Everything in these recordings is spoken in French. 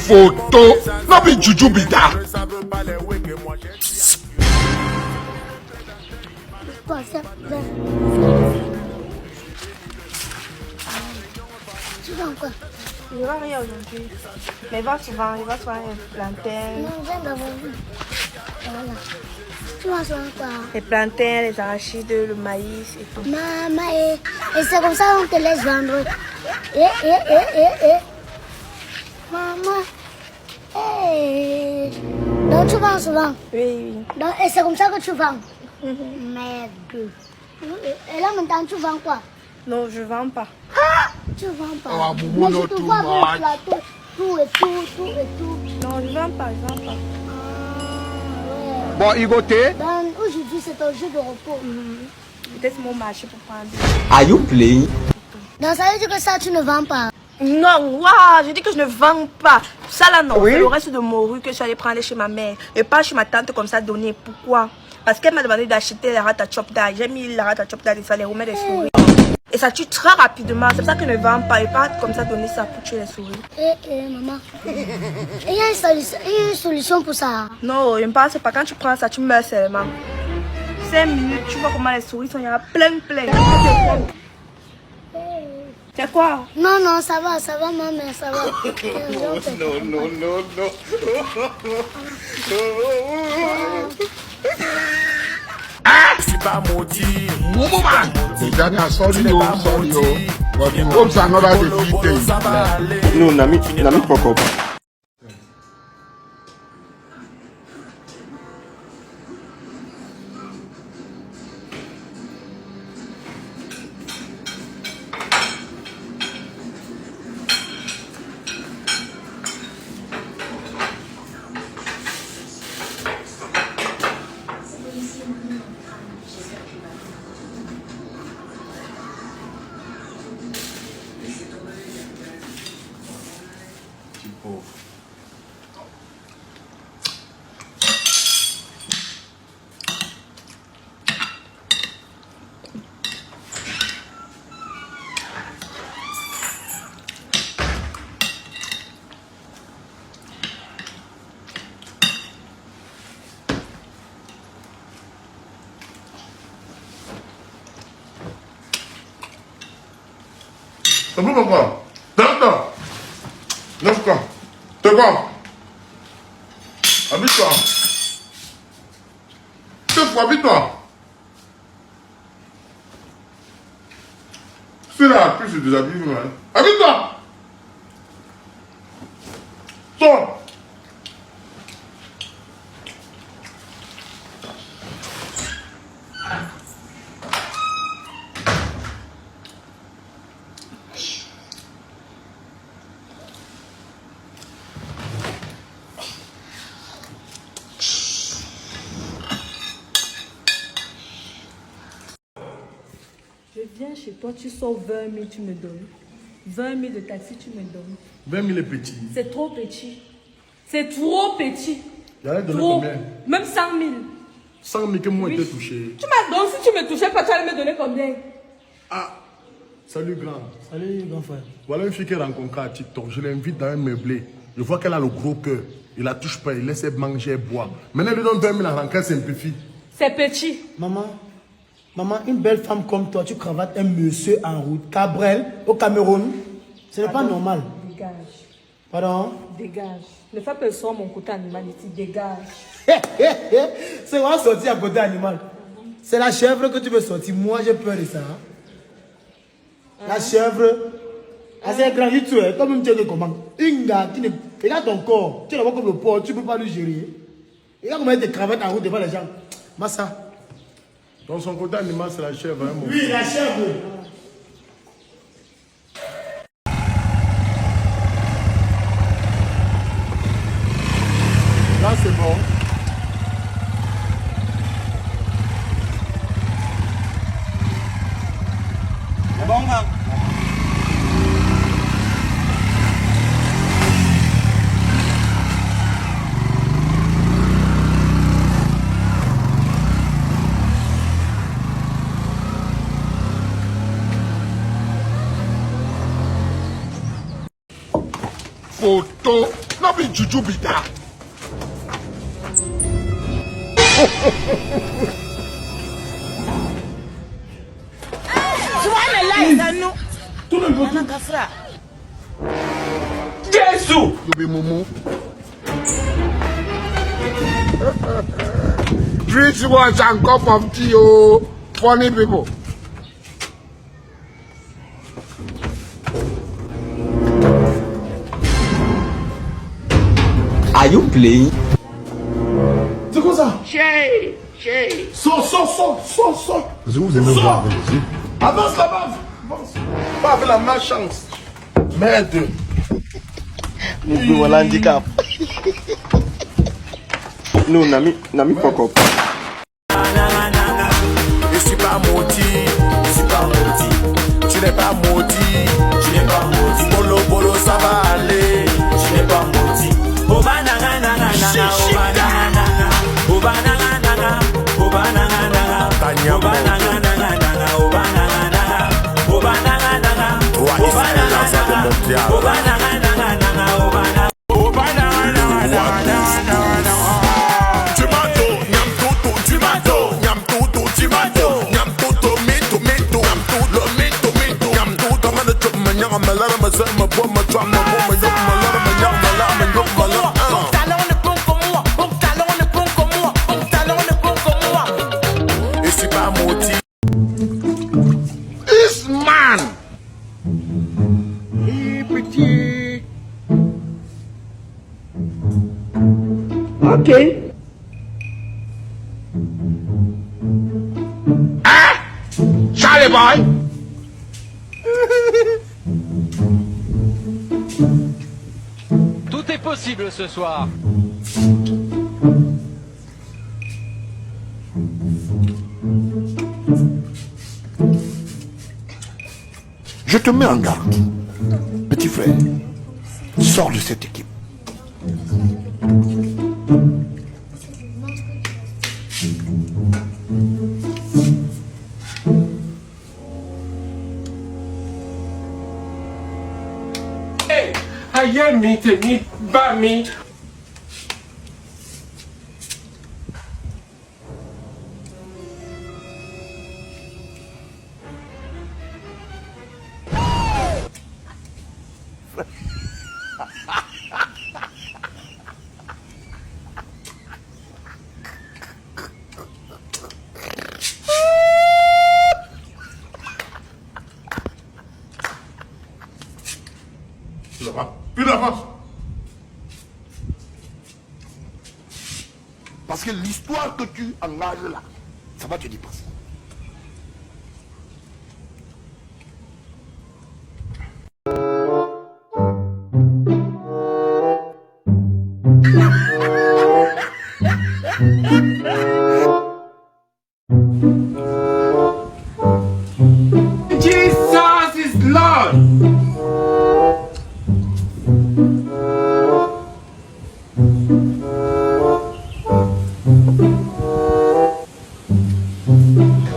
photo. No be juju be that. Tu vas quoi? Je ne vois rien aujourd'hui. Mais il va souvent les plantains. Non, je viens d'avoir vu. Voilà. Tu vas souvent quoi? Les plantains, les arachides, le maïs et tout. Maman, et c'est comme ça qu'on te laisse vendre. Maman. Donc tu vends souvent? Oui. Donc, et c'est comme ça que tu vends? Merde. Et là maintenant tu vends quoi? Non, je ne vends pas. Tu vends pas. Oh, Mais Momo, je te too vois avec much. le plateau, tout et tout. Non, je ne vends pas, Ah, ouais. Bon, Igote. Donc aujourd'hui c'est ton jour de repos. Peut-être mon marché pour prendre. Are you playing? Donc ça veut dire que ça tu ne vends pas? Non, waouh, je dis que je ne vends pas. Ça là, non. Oui? C'est le reste de morue que je suis allée prendre chez ma mère. Et pas chez ma tante comme ça donner. Pourquoi? Parce qu'elle m'a demandé d'acheter la rata chop d'ail. J'ai mis la rata chop d'ail et ça les remet des souris. Et ça tue très rapidement. C'est pour ça que je ne vends pas. Et pas comme ça donner ça pour tuer les souris. Maman. Il y a une solution pour ça. Non, je ne pense pas. Quand tu prends ça, tu meurs seulement. 5 minutes, tu vois comment les souris sont. Il y en a plein. C'est quoi? Non, ça va, maman, ça va. No. Je suis pas maudit. Momo man. Déjà, sorry, oh. But in hopes another defeat day. Ça va aller. No, Nami fuck up. C'est bon, papa. D'accord. Lève-toi. T'es bon. Habille-toi. Habille-toi. C'est là, plus je déshabille, moi. Habille-toi. Sors. Je viens chez toi, tu sors 20 000, tu me donnes. 20 000 de taxi, tu me donnes. 20 000 est petit. C'est trop petit. C'est trop petit. J'allais donner Trop. combien? Même 100 000. 100 000 que moi Oui. était touché. Tu m'as donné, si tu me touchais pas, tu allais me donner combien? Ah, salut grand. Salut, grand frère. Voilà une fille que j'ai rencontrée à TikTok. Je l'invite dans un meublé. Je vois qu'elle a le gros cœur. Il la touche pas, il laisse elle manger et boire. Maintenant, il lui donne 20 000 en rentrée, simplifie. C'est petit. Maman, une belle femme comme toi, tu cravates un monsieur en route. Cabrel, au Cameroun. Ce n'est pas normal. Dégage. Pardon? Dégage. Ne fais pas le mon côté animal ici. Dégage. C'est quoi sortir à côté animal? C'est la chèvre que tu veux sortir. Moi, j'ai peur de ça. La chèvre. Ah, c'est un grand rituel. Toi-même, tu es comment? Inga, regarde ton corps. Tu es là comme le porc. Tu ne peux pas le gérer. Regarde comment il te cravate en route devant les gens. Massa. Dans son côté animal, c'est la chèvre. Hein, mon Oui, la chèvre. Là, c'est bon. C'est bon, gars. Photo. No Not be juju be that. Jesus! You be mumu. Drink water and cup of tea, oh. Funny people. Are you playing? C'est quoi ça? Chez. Sors. Vous aimez voir avec les yeux. Avance là-bas. Avance. Pas avec la malchance. Merde. Nous voilà handicap. Nous, Nami fuck up. Je suis pas maudit, tu n'es pas maudit, bolo ça va aller, tu n'es pas maudit. This man. Petit. Okay. Ah! Charlie boy. Tout est possible ce soir. Je te mets en garde. Petit frère, sors de cette équipe. Hey, I am me, ba me. Plus d'avance. Parce que l'histoire que tu engages là, ça va te dépasser. Jesus is Lord.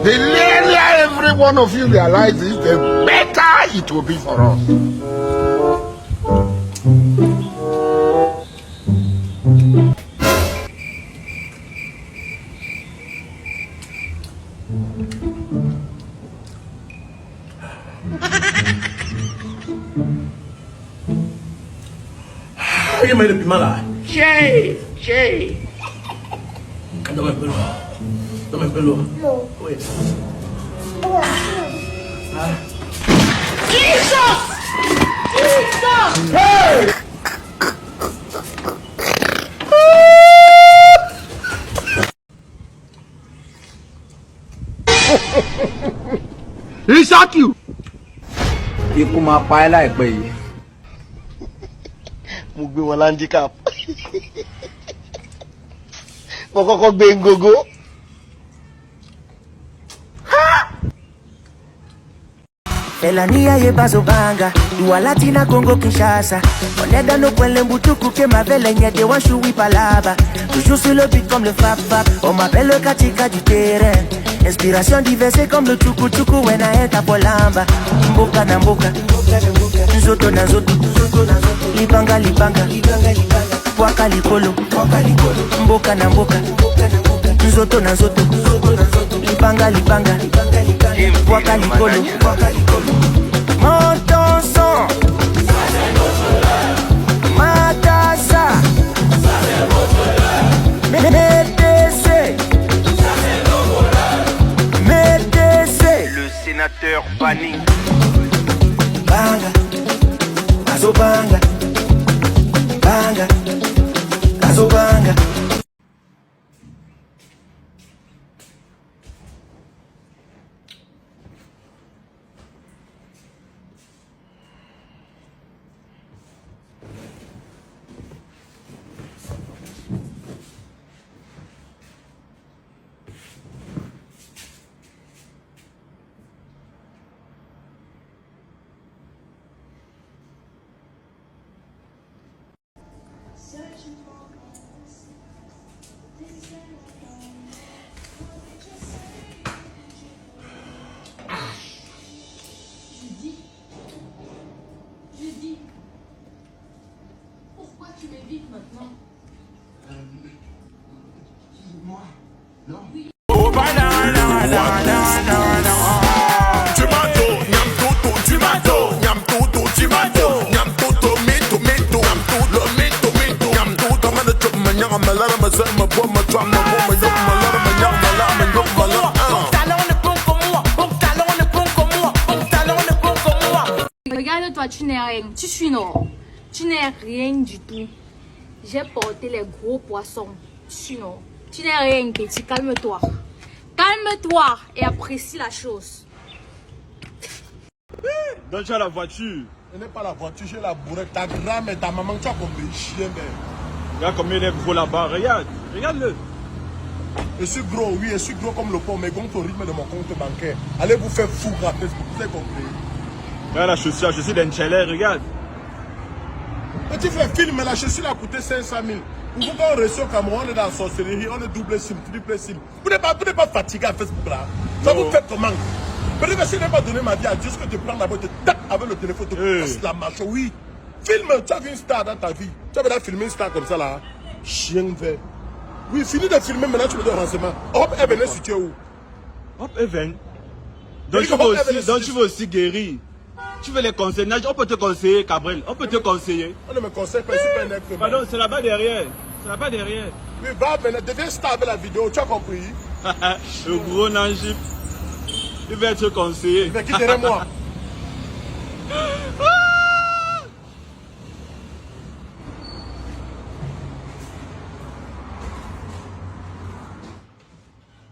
The earlier every one of you realizes, the better it will be for us. Il m'a le piment là. Chez. Donne un peu l'eau. Donne un peu l'eau. Oui. He shot you. Ikú máa pa ẹ́ láìpẹ́ yìí. Mo gbé wọn handicap. Mo kọ́kọ́ gbé ngogo. Elania ye bazobanga, Dua Latina Congo Kinshasa. Onega no kwele mbutuku ke mavele nyede wanshu wipalaba. Toujours sur le beat comme le fap fap, on m'appelle le katika du terrain. Inspiration diverse comme le chuku chuku when I enter Polamba. Mboka na mboka, nzoto na nzoto. Libanga, libanga, waka likolo, mboka na mboka, nzoto na nzoto, libanga, libanga, waka likolo, monte son, matassa, MDC, Le sénateur Banning. Banga, Kazo banga, banga, Kazo banga. Regarde-toi, tu n'es rien. Tu suis non. Tu n'es rien du tout. J'ai porté les gros poissons. Tu suis non. Tu n'es rien, petit. Calme-toi. Calme-toi et apprécie la chose. Donc tu as la voiture. Ce n'est pas la voiture, j'ai la bourrette. Ta grand-mère et ta maman, tu as compris, chien, mais. Regarde combien il est gros là-bas, regarde. Regarde-le. Je suis gros, oui, je suis gros comme le pont, mais compte au rythme de mon compte bancaire. Allez vous faire fou à Facebook, vous avez compris. Regarde la chaussure, je suis d'un Tchelé, regarde. Petit frère, filme, la chaussure a coûté 500 000. Vous quand on reçoit au Cameroun, on est dans la sorcellerie, on est double sim, triple sim. Vous n'êtes pas fatigué à Facebook là. Ça vous fait comment? Peut-être que si je n'ai pas donné ma vie à Dieu, ce que tu prends d'abord, tu tac avec le téléphone, tu passes la marche. Oui. Filme, tu as vu une star dans ta vie. Tu as déjà filmé une star comme ça là. Chien vert. Oui, fini de filmer, maintenant tu me donnes renseignement. Hop, Eben est situé où? Hop, Eben. Donc tu veux aussi guérir. Tu veux les conseils. On peut te conseiller, Cabrel. On peut te conseiller. On ne me conseille pas, c'est pas un être. Pardon, c'est là-bas derrière. C'est là-bas derrière. Oui, va maintenant, deviens star avec la vidéo, tu as compris? Le gros Nanjip. Il va être conseillé. Il va quitter moi.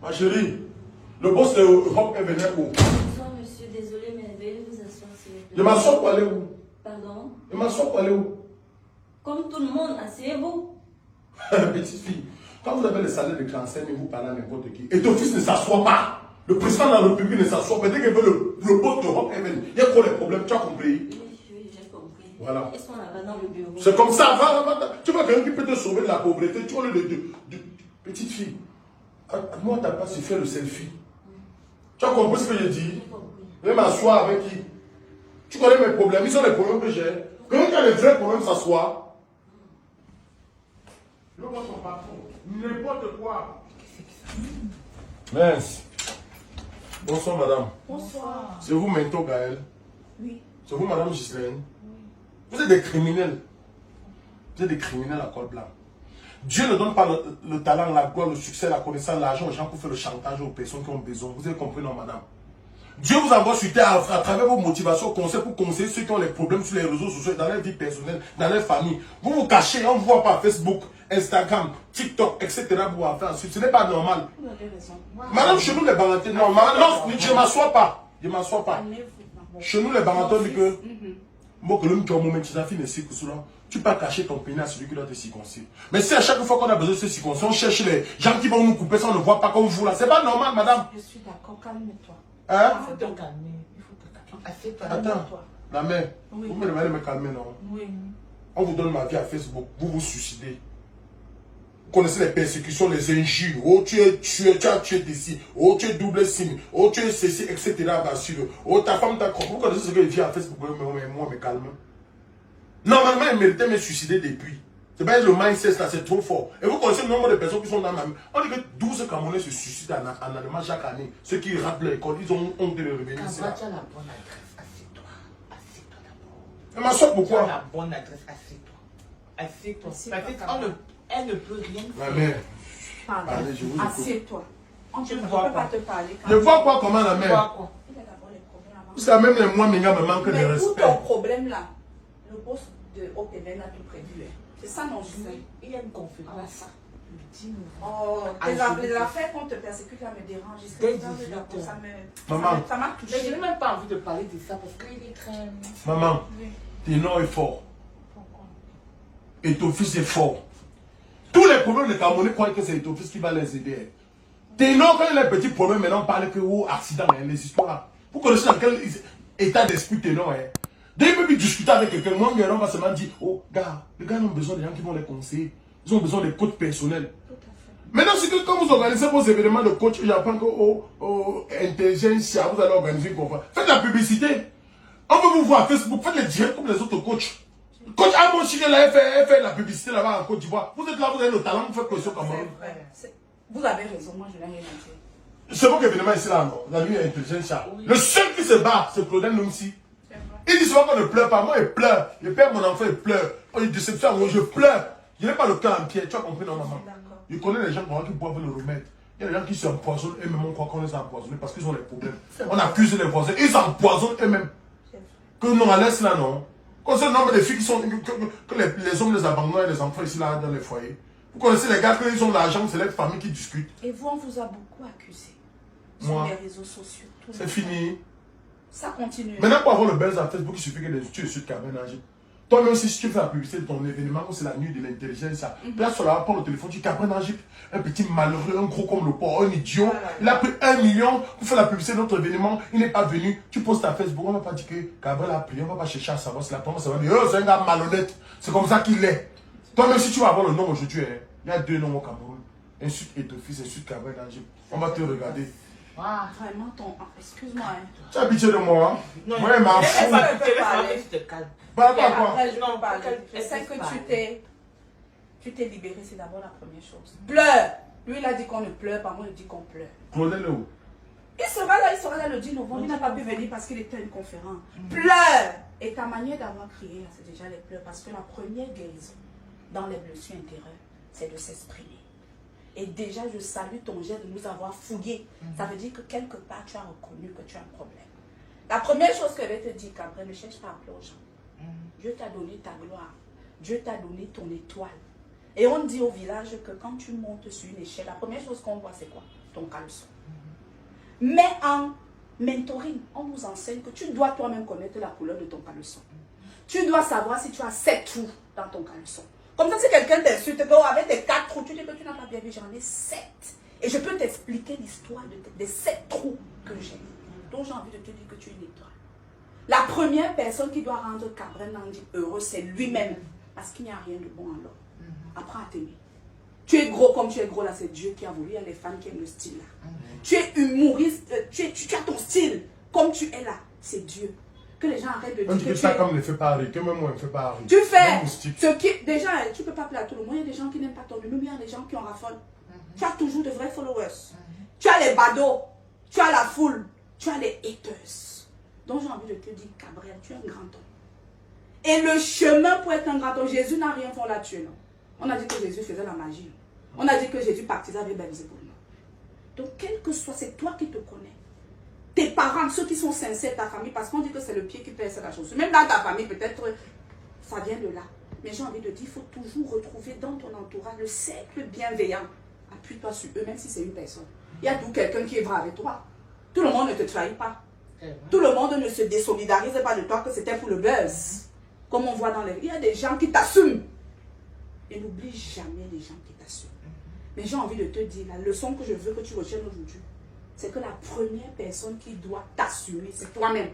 Ma chérie, le boss de Hop est venu où? Bonsoir monsieur, désolé mais veuillez vous asseoir s'il vous plaît. Je m'assois pour aller où? Pardon? Je m'assois pour aller où? Comme tout le monde, asseyez-vous. Petite fille, quand vous avez le salaire de cancer, vous parlez à n'importe qui. Et ton fils ne s'assoit pas. Le président de la République ne s'assoit pas. Dès qu'il veut le boss de Hop est venu. Il y a quoi les problèmes? Tu as compris? Oui, j'ai compris. Voilà. Ils sont là-bas dans le bureau. C'est comme ça, va. Tu vois quelqu'un qui peut te sauver de la pauvreté. Tu vois petite fille. Moi, tu n'as pas su faire le selfie. Tu as compris ce que je dis? Je vais m'asseoir avec qui? Tu connais mes problèmes, ils sont les problèmes que j'ai. Quelqu'un qui a les vrais problèmes s'assoit. Je vois son patron. N'importe quoi. Mince. Bonsoir, madame. Bonsoir. C'est vous, Mento Gaël? Oui. C'est vous, madame Ghislaine? Vous êtes des criminels. Vous êtes des criminels à col blanc. Dieu ne donne pas le talent, la gloire, le succès, la connaissance, l'argent aux gens pour faire le chantage aux personnes qui ont besoin. Vous avez compris, non, madame? Dieu vous envoie sur terre à travers vos motivations, conseils pour conseiller ceux qui ont les problèmes sur les réseaux sociaux, dans leur vie personnelle, dans leur famille. Vous vous cachez, on ne voit pas Facebook, Instagram, TikTok, etc. pour en faire ensuite. Ce n'est pas normal. Vous avez raison. Madame, chez nous les Barantins, non, je ne m'assois pas. Je ne m'assois pas. Chez nous les Barantins, on dit que moi, que l'homme qui a un moment, tu peux pas cacher ton pénis à celui qui doit te circoncire. Mais si à chaque fois qu'on a besoin de se circoncire, on cherche les gens qui vont nous couper, ça on ne voit pas comme vous là. C'est pas normal, madame. Je suis d'accord, calme-toi. Hein? Il faut te calmer. Il faut te calmer. Assieds-toi. Attends, la mère, oui. vous me demandez de me calmer, non? Oui. On vous donne ma vie à Facebook, vous vous suicidez. Vous connaissez les persécutions, les injures. Oh, tu as tué d'ici. Oh, tu es double signe. Oh, tu es ceci, etc. Oh, ta femme t'a compris. Vous connaissez ce que je vis à Facebook, mais moi, me calme. Normalement, il méritait de me suicider depuis. C'est pas le mindset là, c'est trop fort. Et vous connaissez le nombre de personnes qui sont dans ma... On dit que 12 Camerounais se suicident en Allemagne chaque année. Ceux qui ratent l'école, ils ont honte de revenir ici. Tu as la bonne adresse, assieds-toi. Assieds-toi d'abord. Et ma soeur, pourquoi? Tu as la bonne adresse, assieds-toi. Assieds-toi. Elle ne peut rien faire. Ma mère. Allez, je vous écoute. Assieds-toi. Tu vois pas te parler. Je vois quoi comment la mère? C'est même les mois, Minga me manque de Mais où respect. ton problème là? Le boss de OPMN a tout prévu. C'est ça mon souci. Il y a une conférence. Le 10 Oh, novembre. les affaires qu'on te persécute là me dérangent. Dès 18 Maman. Ça m'a Mais touché. je n'ai même pas envie de parler de ça parce qu'il est très... Maman, Ténor est fort. Et ton fils est fort. Tous les problèmes de Camerounais croient que c'est ton fils qui va les aider. Ténor, quand il a un petit problème, maintenant on parle que accident, les histoires. Vous connaissez dans quel état d'esprit Ténor est. Dès qu'il peut discuter avec quelqu'un, moi, on va seulement dire, oh, gars, les gars ont besoin de gens qui vont les conseiller. Ils ont besoin de coachs personnels. Maintenant, c'est que quand vous organisez vos événements de coach, j'apprends que intelligence, vous allez organiser une conférence. Faites la publicité. On veut vous voir à Facebook, faites les directs comme les autres coachs. Coach Amon Chile, là, elle fait la publicité là-bas en Côte d'Ivoire. Vous êtes là, vous avez le talent, vous faites question comme moi. Vous avez raison, moi je n'ai rien à dire. C'est bon événement ici là, non? La nuit est intelligente. Le seul qui se bat, c'est Claudel Numsi. Il dit souvent qu'on ne pleure pas. Moi, il pleure. Je perds mon enfant, il pleure. Oh, il déceptionne, moi, je pleure. Je n'ai pas le cœur en pierre. Tu as compris, non, maman? Je connais les gens qui boivent le remède. Il y a des gens qui s'empoisonnent eux-mêmes, on croit qu'on les a empoisonnés parce qu'ils ont des problèmes. On accuse les voisins, ils s'empoisonnent eux-mêmes. Que nous, à l'Est, là, non? Quand c'est le nombre de filles qui sont. Que les hommes les abandonnent et les enfants ici, là, dans les foyers. Vous connaissez les gars, qu'ils ont l'argent, c'est les familles qui discutent. Et vous, on vous a beaucoup accusé. Moi, sur les réseaux sociaux. c'est fini. Ça continue. Maintenant, pour avoir le buzz à Facebook, il suffit que tu es sur Cameroun. Toi-même, si tu fais la publicité de ton événement, c'est la nuit de l'intelligence, là, sur la prends le téléphone, tu dis Cameroun, un petit malheureux, un gros comme le porc, un idiot. Il a pris 1 million pour faire la publicité de notre événement, il n'est pas venu. Tu postes à Facebook, on ne va pas dire que Cameroun a pris, on ne va pas chercher à savoir si la première, ça va dire, oh, c'est un gars malhonnête. C'est comme ça qu'il est. Toi-même, si tu vas avoir le nom aujourd'hui, il y a 2 noms au Cameroun. Insulte et ton fils, insulte Cameroun. On va te regarder. Ah, vraiment, ton... Excuse-moi. Hein. Tu as habitué de moi, hein? Non, moi, il m'a fou. Je te calme. Pas quoi. Non, c'est que tu t'es libéré, c'est d'abord la première chose. Pleure. Lui, il a dit qu'on ne pleure pas, moi, il dit qu'on pleure. Claudel où? Il sera là le 10 novembre. Il n'a pas pu venir parce qu'il était à une conférence. Pleure. Et ta manière d'avoir crié, là, c'est déjà les pleurs. Parce que la première guérison dans les blessures intérieures, c'est de s'exprimer. Et déjà, je salue ton geste de nous avoir fouillés. Ça veut dire que quelque part, tu as reconnu que tu as un problème. La première chose que je vais te dire, Cabrel, ne cherche pas à pleurer aux gens. Dieu t'a donné ta gloire. Dieu t'a donné ton étoile. Et on dit au village que quand tu montes sur une échelle, la première chose qu'on voit, c'est quoi? Ton caleçon. Mais en mentoring, on nous enseigne que tu dois toi-même connaître la couleur de ton caleçon. Tu dois savoir si tu as 7 trous dans ton caleçon. Comme ça, si quelqu'un t'insulte, avec tes 4 trous, tu dis que tu n'as pas bien vu, j'en ai 7. Et je peux t'expliquer l'histoire des 7 trous que j'ai. Donc j'ai envie de te dire que tu es une étoile. La première personne qui doit rendre Cabrel Nandi heureux, c'est lui-même. Parce qu'il n'y a rien de bon en l'homme. Apprends à t'aimer. Tu es gros comme tu es gros là, c'est Dieu qui a voulu. Il y a les femmes qui aiment le style là. Tu es humoriste, tu as ton style. Comme tu es là, c'est Dieu. Que les gens arrêtent de dire tu fais ça comme ne fait pas rire, que même moi ne me fait pas rire. Tu fais ce qui... Déjà, tu ne peux pas plaire à tout le monde. Il y a des gens qui n'aiment pas ton humour, il y a des gens qui en raffolent. Tu as toujours de vrais followers. Tu as les badauds, tu as la foule, tu as les haters. Donc j'ai envie de te dire, Cabrel, tu es un grand homme. Et le chemin pour être un grand homme, Jésus n'a rien fait, on l'a tué, non? On a dit que Jésus faisait la magie. On a dit que Jésus partisait avec Belzébuth. Donc quel que soit, c'est toi qui te connais. Tes parents, ceux qui sont sincères, ta famille, parce qu'on dit que c'est le pied qui perce la chose. Même dans ta famille, peut-être, ça vient de là. Mais j'ai envie de dire, il faut toujours retrouver dans ton entourage le cercle bienveillant. Appuie-toi sur eux, même si c'est une personne. Il y a tout quelqu'un qui est vrai avec toi. Tout le monde ne te trahit pas. Tout le monde ne se désolidarise pas de toi que c'était pour le buzz. Comme on voit dans les... Il y a des gens qui t'assument. Et n'oublie jamais les gens qui t'assument. Mais j'ai envie de te dire, la leçon que je veux que tu retiennes aujourd'hui, c'est que la première personne qui doit t'assumer, c'est toi-même.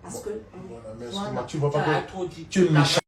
Parce que... Voilà, merci. Tu vois pas que tu es méchant.